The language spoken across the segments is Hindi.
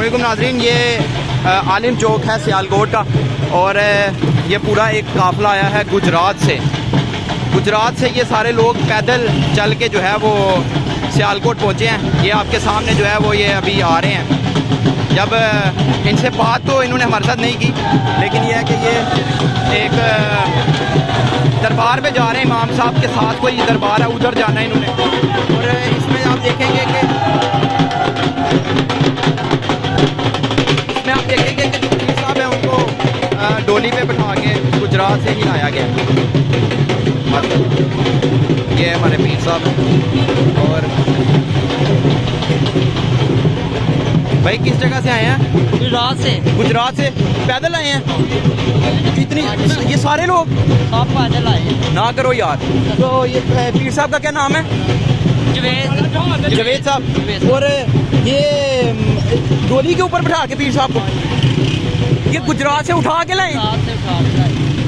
अस्सलामुअलैकुम नाज़रीन, ये आलिम चौक है सियालकोट का और ये पूरा एक काफ़िला आया है गुजरात से। ये सारे लोग पैदल चल के जो है वो सियालकोट पहुँचे हैं। ये आपके सामने जो है वो ये अभी आ रहे हैं। जब इनसे बात तो इन्होंने हमारे साथ नहीं की, लेकिन ये है कि ये एक दरबार में जा रहे हैं। इमाम साहब के साथ कोई दरबार है, उधर जाना है इन्होंने। और इसमें आप देखेंगे कि जो पीर साहब हैं उनको डोली पे बिठा के गुजरात से ही लाया गया। ये हमारे पीर साहब हैं। और भाई किस जगह से आए हैं? गुजरात से पैदल आए हैं? इतनी ये सारे लोग सब पैदल आए हैं। ना करो यार। तो ये पीर साहब का क्या नाम है? जवेद साहब। और ये डोली के ऊपर बिठा के पीर साहब को ये गुजरात से उठा के लाए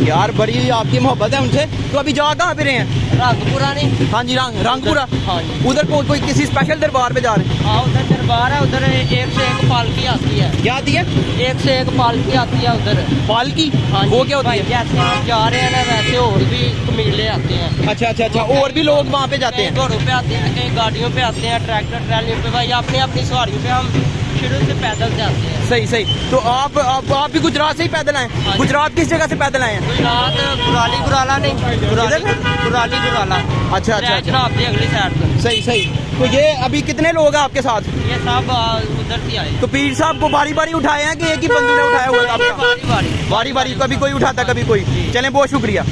यार। बड़ी आपकी मोहब्बत है उनसे। तो अभी जा कहाँ पे रहे हैं? रंगपुरा नहीं? हाँ जी, रंगपुरा। हाँ जी। उधर कोई किसी स्पेशल दरबार पे जा रहे हैं? हाँ, उधर दरबार है। उधर एक से एक पालकी आती है। क्या आती है? एक से एक पालकी आती है उधर। पालकी? हाँ, वो क्या होती है? जैसे हम जा रहे हैं ना, वैसे और भी कमीले आते हैं। अच्छा। और भी लोग वहाँ पे जाते हैं? घोड़ों पे आते हैं, कहीं गाड़ियों पे आते हैं, ट्रैक्टर ट्रैलियों पे। भाई अपनी अपनी सवारियों पे हम शुरू से पैदल जाते हैं। सही। तो आप भी गुजरात से ही पैदल आए? हाँ। गुजरात किस जगह से पैदल आए हैं? गुजरात गुराला नहीं, गुराला। अच्छा। आपकी अगली साइड पर। सही। तो ये अभी कितने लोग हैं आपके साथ? ये सब उधर से आए। तो पीर साहब को बारी उठाए हैं कि एक ही बंदू ने उठाया हुआ था आपका? बारी बारी कभी कोई उठाता कभी कोई। चलें, बहुत शुक्रिया।